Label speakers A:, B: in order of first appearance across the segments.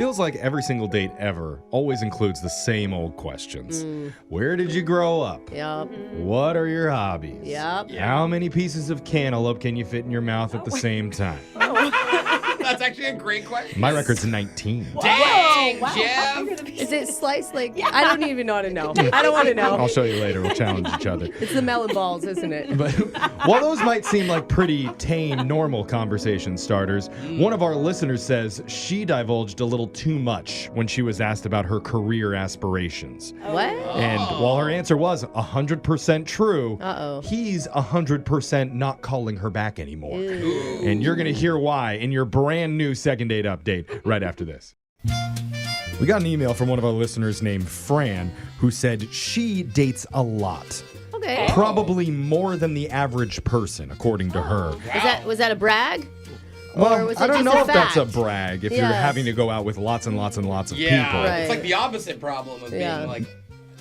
A: Feels like every single date ever always includes the same old questions. Where did you grow up?
B: Yep.
A: What are your hobbies?
B: Yep.
A: How many pieces of cantaloupe can you fit in your mouth at the same time?
C: That's actually a great question.
A: My record's 19.
C: Dang,
D: wow.
C: Jeff.
B: Is it sliced like... I don't even want to know. I don't want to know.
A: I'll show you later. We'll challenge each other.
B: It's the melon balls, isn't it?
A: But while those might seem like pretty tame, normal conversation starters, one of our listeners says she divulged a little too much when she was asked about her career aspirations.
B: What?
A: And while her answer was 100% true, he's 100% not calling her back anymore. And you're going to hear why in your brand new second date update right after this. We got an email from one of our listeners named Fran who said she dates a lot.
B: Okay.
A: Probably more than the average person, according to her.
B: Was that a brag?
A: Well,
B: Or was it
A: I don't
B: just
A: know
B: a
A: if that's a
B: fact?
A: brag if you're
B: Yeah.
A: having to go out with lots and lots and lots of
C: Yeah,
A: people.
B: Right.
C: it's like the opposite problem of being like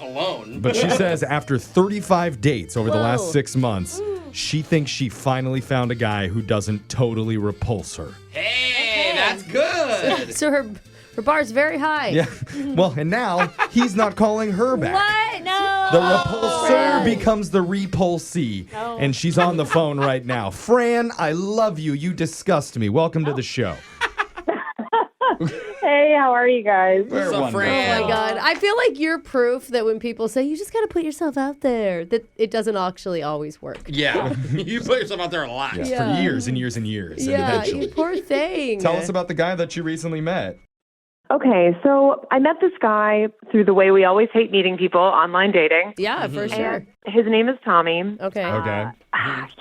C: alone.
A: But she says after 35 dates over the
B: Whoa.
A: last 6 months, she thinks she finally found a guy who doesn't totally repulse her.
C: Hey, that's good.
B: So her bar's very high.
A: Yeah. Well, and now he's not calling her back.
D: What? No.
A: The repulsor
B: Fran.
A: becomes the repulsee.
D: Oh.
A: And she's on the phone right now. Fran, I love you. You disgust me. Welcome to the show.
E: Hey, how are you guys?
A: We're
C: What's up,
A: wonderful.
B: Oh
C: Fran?
B: my God. I feel like you're proof that when people say you just got to put yourself out there, that it doesn't actually always work.
C: Yeah, you put yourself out there a lot.
A: Yes,
B: Yeah.
A: for years and years and years. And
B: Yeah,
A: eventually.
B: you poor thing.
A: Tell us about the guy that you recently met.
E: Okay, so I met this guy through the way we always hate meeting people, online dating.
B: Yeah, for sure.
E: His name is Tommy.
B: Okay.
A: Okay.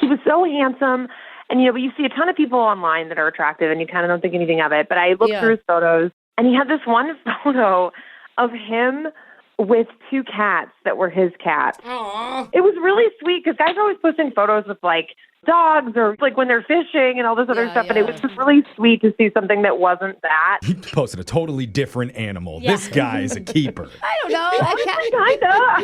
E: He was so handsome. And, but you see a ton of people online that are attractive and you kind of don't think anything of it. But I looked through his photos and he had this one photo of him with 2 cats that were his cats.
C: Aww.
E: It was really sweet because guys are always posting photos with like dogs or like when they're fishing and all this other stuff. And it was just really sweet to see something that wasn't that.
A: He posted a totally different animal.
D: Yeah.
A: This guy is a keeper.
B: I don't know.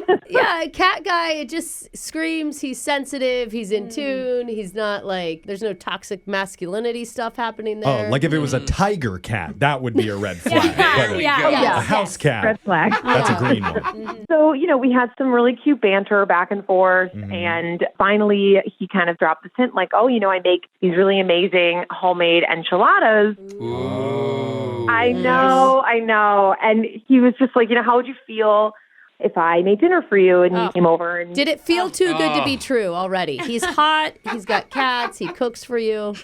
E: Kinda.
B: Yeah, a cat guy, it just screams he's sensitive, he's in tune, he's not like, there's no toxic masculinity stuff happening there.
A: Oh, like if it was a tiger cat, that would be a red flag.
C: There
A: But
C: we
D: Yeah,
C: go.
D: yeah.
A: a house cat,
E: Red flag.
A: that's a green one.
E: So, we had some really cute banter back and forth. And finally, he kind of dropped this hint like, I make these really amazing homemade enchiladas.
C: Ooh.
E: I know. And he was just like, how would you feel if I made dinner for you and you came over? And
B: Did it feel too good to be true already? He's hot, he's got cats, he cooks for you.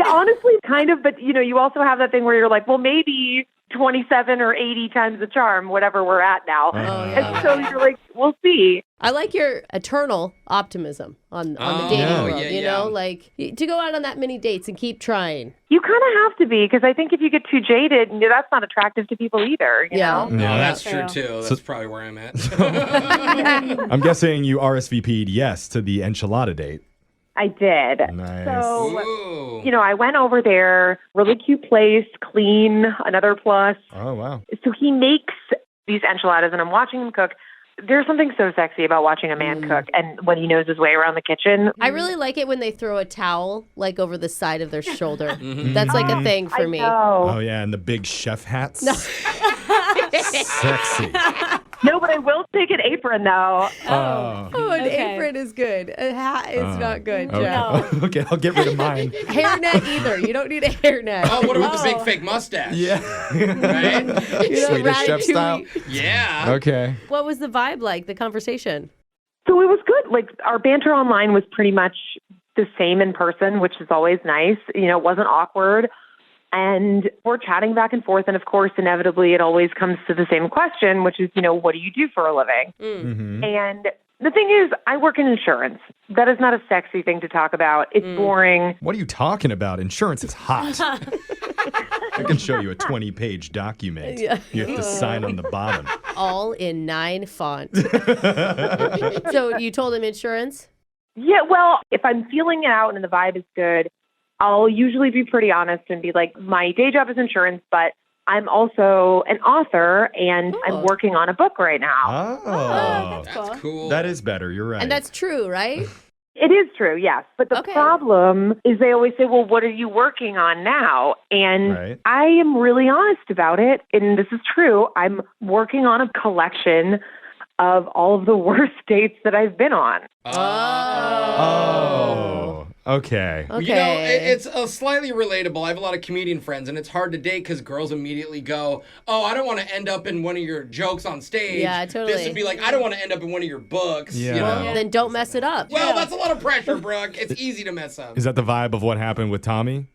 E: honestly, kind of. But, you also have that thing where you're like, well, maybe 27 or 80 times the charm, whatever we're at now. And so you're like, we'll see.
B: I like your eternal optimism on the dating
A: yeah.
B: world,
C: Yeah.
B: like to go out on that many dates and keep trying.
E: You kind of have to be, because I think if you get too jaded, that's not attractive to people either. You know?
C: No, that's
D: true.
C: true too. That's probably where I'm at.
A: I'm guessing you RSVP'd yes to the enchilada date.
E: I did.
A: Nice.
E: So,
C: Ooh.
E: I went over there, really cute place, clean, another plus.
A: Oh, wow.
E: So he makes these enchiladas, and I'm watching him cook. There's something so sexy about watching a man cook and when he knows his way around the kitchen.
B: I really like it when they throw a towel like over the side of their shoulder. That's like a thing for me.
A: Oh, yeah, and the big chef hats. Sexy.
E: No, but I will take an apron, though.
A: Oh.
B: Oh, an
D: Okay.
B: apron is good. A hat is not good,
A: Okay.
B: Jeff.
A: Okay, I'll get rid of mine.
B: Hairnet either. You don't need a hairnet.
C: Oh, what about the big fake mustache?
A: Yeah.
C: Right?
B: You know,
A: Swedish chef style.
B: Ratatouille.
C: Yeah.
A: Okay.
B: What was the vibe like, the conversation?
E: So it was good. Like, our banter online was pretty much the same in person, which is always nice. It wasn't awkward. And we're chatting back and forth. And of course, inevitably, it always comes to the same question, which is, what do you do for a living?
A: Mm-hmm.
E: And the thing is, I work in insurance. That is not a sexy thing to talk about. It's boring.
A: What are you talking about? Insurance is hot. I can show you a 20-page document.
B: Yeah.
A: You have to sign on the bottom.
B: All in 9 font. So you told him insurance?
E: Yeah, well, if I'm feeling it out and the vibe is good, I'll usually be pretty honest and be like, my day job is insurance, but I'm also an author and I'm working on a book right now.
A: Oh.
C: That's cool.
A: That is better. You're right.
B: And that's true, right?
E: It is true, yes. But the problem is they always say, well, what are you working on now? And I am really honest about it. And this is true. I'm working on a collection of all of the worst dates that I've been on.
A: Oh. Okay.
C: You know, it's slightly relatable. I have a lot of comedian friends, and it's hard to date because girls immediately go, oh, I don't want to end up in one of your jokes on stage.
B: Yeah, totally.
C: This would be like, I don't want to end up in one of your books.
A: Yeah.
C: You know?
B: Well, then don't mess it up.
C: Well, that's a lot of pressure, Brooke. It's easy to mess up.
A: Is that the vibe of what happened with Tommy?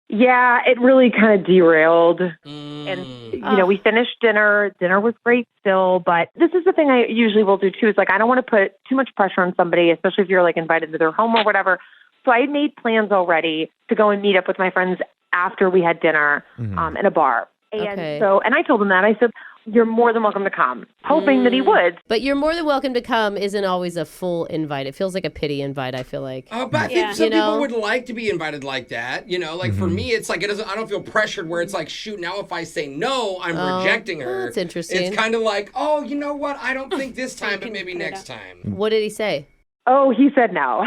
E: Yeah, it really kind of derailed. And, we finished dinner. Dinner was great still. But this is the thing I usually will do, too, is like I don't want to put too much pressure on somebody, especially if you're like invited to their home or whatever. So I had made plans already to go and meet up with my friends after we had dinner in a bar. And and I told him that. I said, you're more than welcome to come, hoping that he would.
B: But you're more than welcome to come isn't always a full invite. It feels like a pity invite, I feel like.
C: But I think some people would like to be invited like that. You know, like for me, it's like I don't feel pressured where it's like, shoot, now if I say no, I'm rejecting her.
B: Well, that's interesting.
C: It's kind of like, oh, you know what? I don't think this time, but maybe next time.
B: What did he say?
E: Oh, he said no.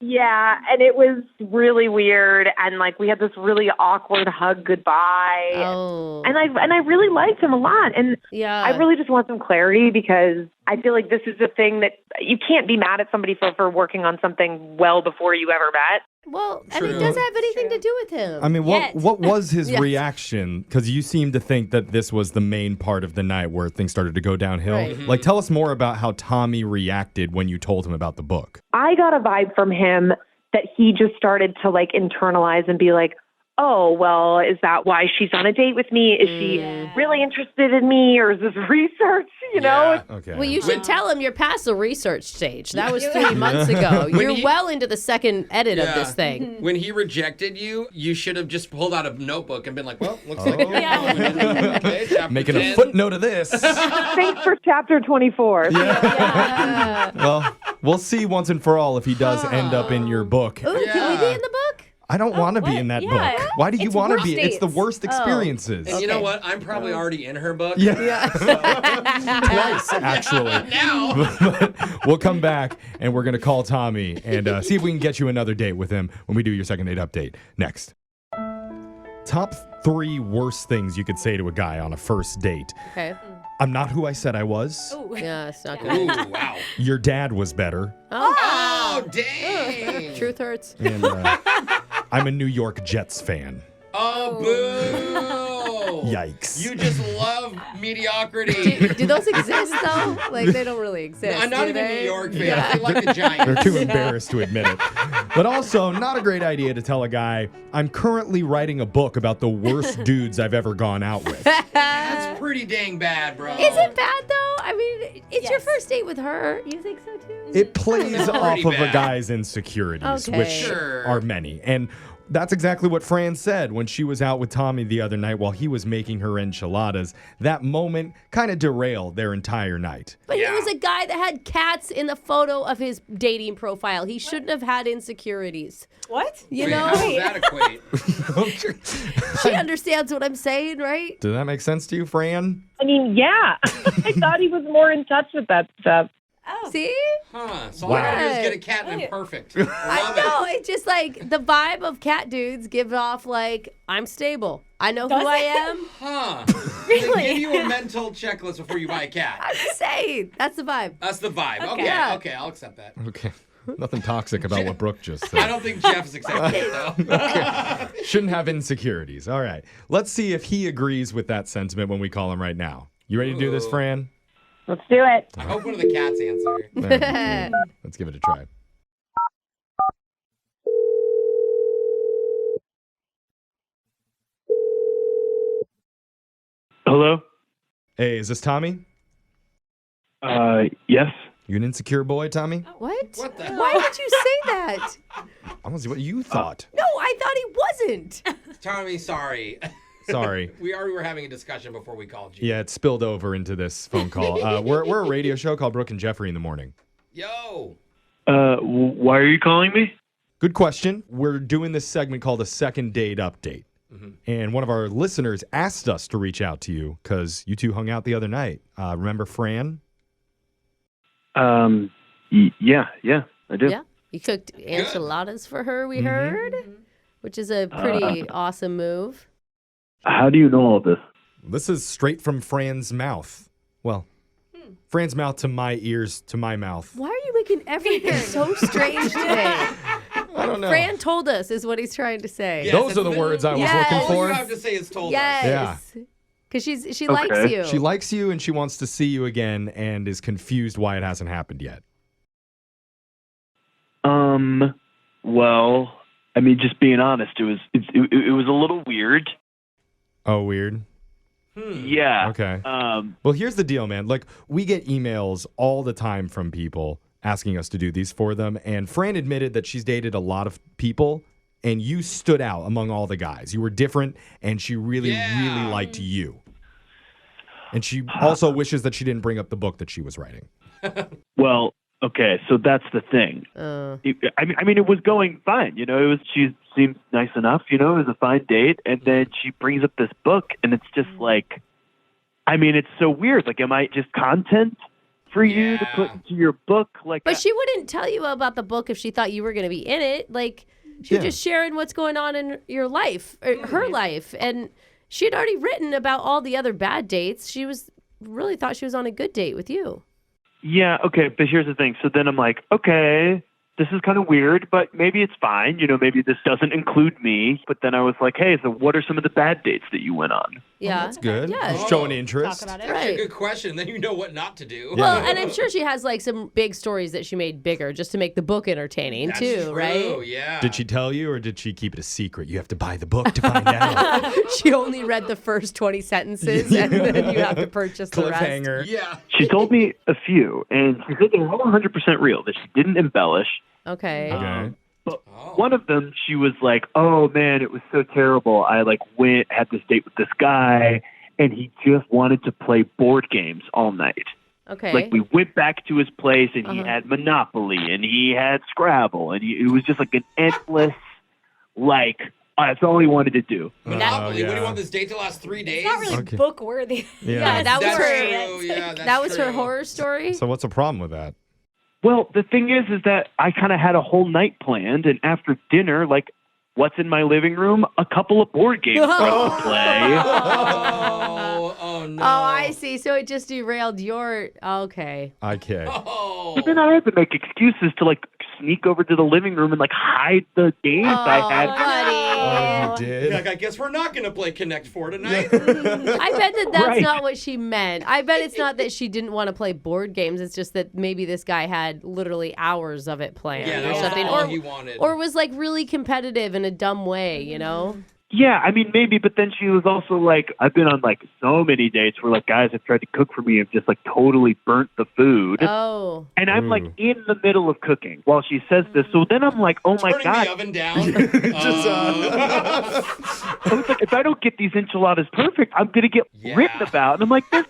E: Yeah, and it was really weird, and like we had this really awkward hug goodbye. And I really liked him a lot, and I really just want some clarity because I feel like this is the thing that you can't be mad at somebody for working on something well before you ever met.
B: Well, and it doesn't have anything to do with him.
A: I mean, what was his reaction? Because you seem to think that this was the main part of the night where things started to go downhill.
B: Right.
A: Like, tell us more about how Tommy reacted when you told him about the book.
E: I got a vibe from him that he just started to like internalize and be like, oh, well, is that why she's on a date with me? Is she really interested in me, or is this research, you know?
A: Okay.
B: Well, you should tell him you're past the research stage. That was 3 months ago. You're well into the second edit of this thing.
C: When he rejected you, you should have just pulled out a notebook and been like, well, looks like you're
A: making a footnote of this.
E: Thanks for chapter 24.
A: Well, we'll see once and for all if he does end up in your book.
B: Ooh, can we be in the book?
A: I don't want to be in that book. Why do you want to be? It's the worst experiences.
C: And you know what? I'm probably already in her book.
A: Yeah. Twice, actually.
C: Now.
A: But we'll come back, and we're going to call Tommy and see if we can get you another date with him when we do your second date update next. Top 3 worst things you could say to a guy on a first date.
B: Okay.
A: I'm not who I said I was.
B: Ooh. Yeah, it's not good.
C: Ooh, wow.
A: Your dad was better.
C: Oh, dang.
B: Truth hurts.
A: And I'm a New York Jets fan.
C: Oh, boo.
A: Yikes.
C: You just love mediocrity.
B: Do those exist, though? Like, they don't really exist.
C: I'm not even a New York fan. I like the Giants.
A: They're too embarrassed to admit it. But also, not a great idea to tell a guy, I'm currently writing a book about the worst dudes I've ever gone out with.
C: That's pretty dang bad, bro.
B: Is it bad, though? I mean, it's your first date with her. You think so, too?
A: It plays off of a
C: bad.
A: guy's insecurities, which are many. And that's exactly what Fran said when she was out with Tommy the other night while he was making her enchiladas. That moment kind of derailed their entire night.
B: But he was a guy that had cats in the photo of his dating profile. He shouldn't have had insecurities.
D: What?
B: You know?
C: How does that equate?
B: She understands what I'm saying, right?
A: Does that make sense to you, Fran?
E: I mean, yeah. I thought he was more in touch with that stuff.
D: Oh.
B: See?
C: Huh. So all I gotta do is get a cat and I'm perfect.
B: I know. It's just like the vibe of cat dudes give off like, I'm stable. I know who I am.
C: Huh.
D: Really?
C: They give you a mental checklist before you buy a cat.
B: I'm just saying. That's the vibe.
C: That's the vibe. Okay.
B: Yeah.
C: Okay, I'll accept that.
A: Okay. Nothing toxic about what Brooke just said.
C: I don't think Jeff's accepting it, though.
A: Shouldn't have insecurities. All right. Let's see if he agrees with that sentiment when we call him right now. You ready to do this, Fran?
E: Let's do it.
C: I hope one of the cats answer.
A: Let's give it a try.
F: Hello?
A: Hey, is this Tommy?
F: Yes.
A: You an insecure boy, Tommy?
B: What?
C: What the?
B: Why would you say that?
A: I want to see what you thought.
B: No, I thought he wasn't.
C: Tommy, sorry.
A: Sorry.
C: We already were having a discussion before we called you.
A: Yeah, it spilled over into this phone call. We're a radio show called Brooke and Jeffrey in the Morning.
C: Yo.
F: Why are you calling me?
A: Good question. We're doing this segment called a second date update. And one of our listeners asked us to reach out to you because you two hung out the other night. Remember Fran?
F: Yeah. I do.
B: Yeah. You cooked enchiladas for her, we heard, which is a pretty awesome move.
F: How do you know all this?
A: This is straight from Fran's mouth. Well, Fran's mouth to my ears to my mouth.
B: Why are you making everything so strange today?
A: I don't know.
B: Fran told us is what he's trying to say.
C: Yes,
A: Those are the words I was
B: Yes.
A: looking
C: All
A: for.
C: you have to say is told us.
B: Yes. Because she likes you.
A: She likes you and she wants to see you again and is confused why it hasn't happened yet.
F: Well, I mean, just being honest, it was a little weird.
A: Oh, weird.
F: Yeah.
A: Okay. Well, here's the deal, man. Like, we get emails all the time from people asking us to do these for them. And Fran admitted that she's dated a lot of people, and you stood out among all the guys. You were different, and she really, really liked you. And she also wishes that she didn't bring up the book that she was writing.
F: Well, okay, so that's the thing. I mean, it was going fine. You know, she seemed nice enough. You know, it was a fine date, and then she brings up this book, and it's just like, I mean, it's so weird. Like, am I just content for you to put into your book? Like,
B: But she wouldn't tell you about the book if she thought you were going to be in it. Like, she's just sharing what's going on in your life, or her life. And she had already written about all the other bad dates. She really thought she was on a good date with you.
F: Yeah, okay, but here's the thing. So then I'm like, okay, this is kind of weird, but maybe it's fine. You know, maybe this doesn't include me. But then I was like, hey, so what are some of the bad dates that you went on?
B: Yeah.
A: That's good.
B: Yeah.
A: Showing interest.
D: Talk about it.
C: That's a good question. Then you know what not to do.
B: Well, and I'm sure she has like some big stories that she made bigger just to make the book entertaining
C: That's
B: too,
C: true,
B: right?
C: Yeah.
A: Did she tell you, or did she keep it a secret? You have to buy the book to find out.
B: She only read the first 20 sentences and then you have to purchase the rest.
A: Cliffhanger.
C: Yeah.
F: She told me a few, and she said they were all 100% real, that she didn't embellish.
B: Okay.
A: Okay.
F: But one of them, she was like, oh, man, it was so terrible. I, had this date with this guy, and he just wanted to play board games all night.
B: Okay.
F: Like, we went back to his place, and he had Monopoly, and he had Scrabble, and it was just like an endless, that's all he wanted to do.
C: Monopoly.
A: yeah.
C: What do you want this date to last 3 days?
D: It's not really book worthy.
B: Yeah, that was
C: That's
B: her.
C: true. Yeah,
B: That was her horror story.
A: So what's the problem with that?
F: Well, the thing is that I kind of had a whole night planned, and after dinner, what's in my living room? A couple of board games for us to play.
C: Oh no.
B: Oh, I see. So it just derailed your. Okay.
A: Okay.
C: Oh.
F: But then I had to make excuses to sneak over to the living room and hide the games I had.
B: Buddy.
A: You did?
C: Like, I guess we're not going to play Connect 4 tonight.
B: I bet that's
F: Right.
B: not what she meant. I bet it's not that she didn't want to play board games. It's just that maybe this guy had literally hours of it planned
C: Yeah,
B: or
C: that's
B: something.
C: all he wanted.
B: Or was really competitive in a dumb way, you know?
F: Yeah, I mean, maybe, but then she was also I've been on so many dates where guys have tried to cook for me and just totally burnt the food.
B: Oh.
F: And I'm in the middle of cooking while she says this. So then I'm like, oh my
C: Turning
F: God.
C: the oven down.
F: I was like, if I don't get these enchiladas perfect, I'm going to get written about. And I'm like, it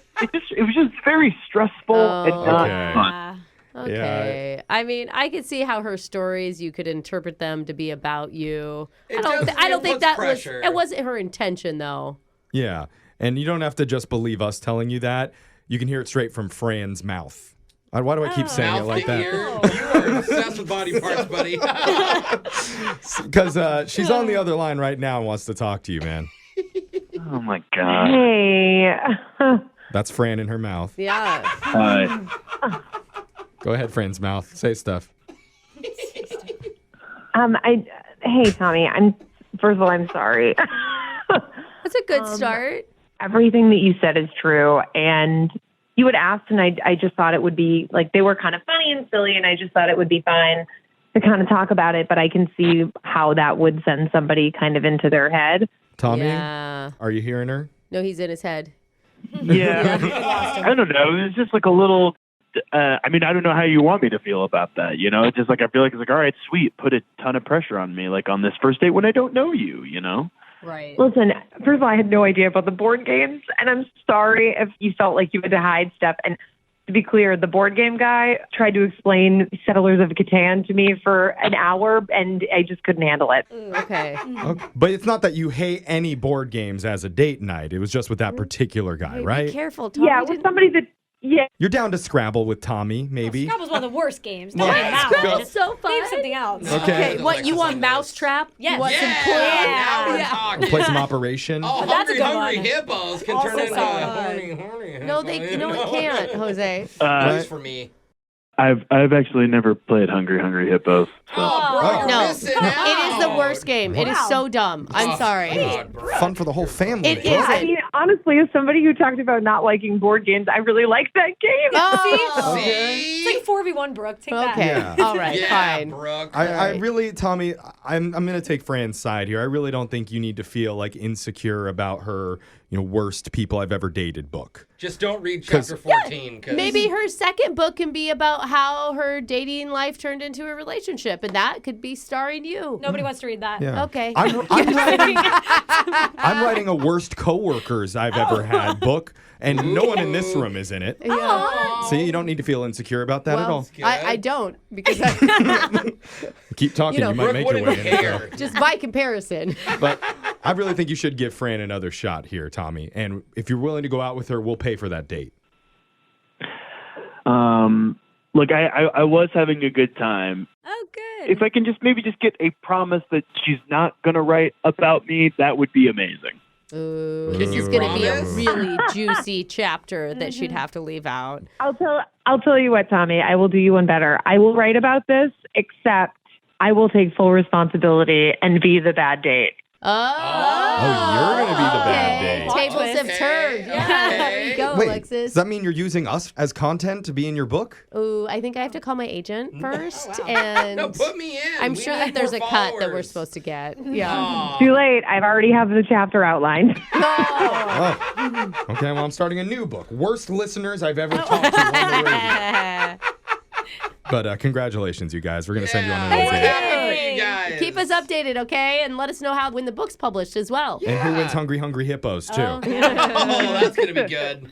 F: was just very stressful and not fun.
B: Okay. I mean, I could see how her stories, you could interpret them to be about you. I don't think that
C: pressure.
B: it wasn't her intention though.
A: Yeah. And you don't have to just believe us telling you that. You can hear it straight from Fran's mouth. Why do I keep saying it like that?
C: You are obsessed with body parts, buddy.
A: Because she's on the other line right now and wants to talk to you, man.
F: Oh my God.
E: Hey.
A: That's Fran in her mouth.
B: Yeah.
A: Go ahead, Fran's mouth. Say stuff.
E: Hey, Tommy. First of all, I'm sorry.
B: That's a good start.
E: Everything that you said is true, and you had asked, and I just thought it would be they were kind of funny and silly, and I just thought it would be fine to kind of talk about it, but I can see how that would send somebody kind of into their head.
A: Tommy,
B: Yeah.
A: are you hearing her?
B: No, he's in his head.
F: Yeah. I don't know. It was just a little... I mean, I don't know how you want me to feel about that. You know, it's just I feel like it's all right, sweet, put a ton of pressure on me, on this first date when I don't know you, you know?
B: Right.
E: Listen, first of all, I had no idea about the board games, and I'm sorry if you felt like you had to hide stuff. And to be clear, the board game guy tried to explain Settlers of Catan to me for an hour, and I just couldn't handle it.
B: Okay.
A: Okay. But it's not that you hate any board games as a date night. It was just with that particular guy, right?
B: Be careful, Tommy.
E: Yeah, it was somebody that Yeah.
A: You're down to Scrabble with Tommy, maybe.
D: Scrabble's one of the worst games.
A: Well,
D: Don't name that
A: Scrabble-
D: one.
B: It's so fun.
D: Name something else.
A: Okay.
B: What, you want Mousetrap?
D: Yes.
B: You want some
C: Yeah,
B: Clue?
C: now we're
D: Yeah.
C: talking.
A: We'll play some Operation.
C: Oh,
D: that's a
C: hungry
D: good one.
C: hippos can
D: Also
C: turn into
D: solid.
C: horny
B: No, it can't, Jose.
C: At least for me.
F: I've actually never played Hungry Hippos. So.
C: Oh, bro, you're
B: No,
C: missing out.
B: it is the worst game. It is
D: Wow.
B: so dumb. I'm sorry.
C: God, bro.
A: Fun for the whole family.
B: It
A: bro.
B: is.
E: I mean, honestly, as somebody who talked about not liking board games, I really like that game.
B: Oh.
C: See?
D: It's like 4v1, Brooke. Take that.
B: Okay.
A: Yeah.
B: All right.
C: Yeah,
B: Fine.
C: Brooke.
A: I really, Tommy, I'm going to take Fran's side here. I really don't think you need to feel like insecure about her, worst people I've ever dated book.
C: Just don't read chapter 14. 'Cause
B: Maybe her second book can be about how her dating life turned into a relationship, and that could be starring you.
D: Nobody wants to read that.
A: Yeah.
B: Okay.
A: I'm writing a worst coworkers I've ever had book, and no one in this room is in it.
B: Yeah.
A: See, you don't need to feel insecure about that at all.
B: I don't because I,
A: Keep talking, you, might
C: Brooke
A: make your
C: wouldn't
A: way in.
C: care.
B: just by comparison.
A: But I really think you should give Fran another shot here, Tommy. And if you're willing to go out with her, we'll pay for that date.
F: Look, I was having a good time.
D: Oh, good.
F: If I can maybe get a promise that she's not going to write about me, that would be amazing.
B: Ooh,
C: Can
B: this
C: you
B: is going to be a
C: promise?
B: really juicy chapter that she'd have to leave out.
E: I'll tell you what, Tommy. I will do you one better. I will write about this, except I will take full responsibility and be the bad date.
B: Oh,
A: you're gonna be the bad date.
B: Tables have
C: Okay,
B: turned. Yeah, there you go,
A: Wait,
B: Alexis.
A: does that mean you're using us as content to be in your book?
B: Ooh, I think I have to call my agent first, and
C: No, put me in.
B: I'm
C: We
B: sure
C: need
B: that there's
C: more
B: a cut that we're
C: followers.
B: supposed to get. Yeah.
C: Aw.
E: Too late. I've already have the chapter outlined.
A: Oh. Okay, well, I'm starting a new book. Worst listeners I've ever talked to on the radio. But congratulations, you guys. We're going to send you on
C: Yeah,
A: another
C: what
A: date.
C: happened to you guys?
B: Keep us updated, okay? And let us know when the book's published as well.
A: And who wins Hungry Hippos, too.
B: Oh.
C: Oh, that's going to be good.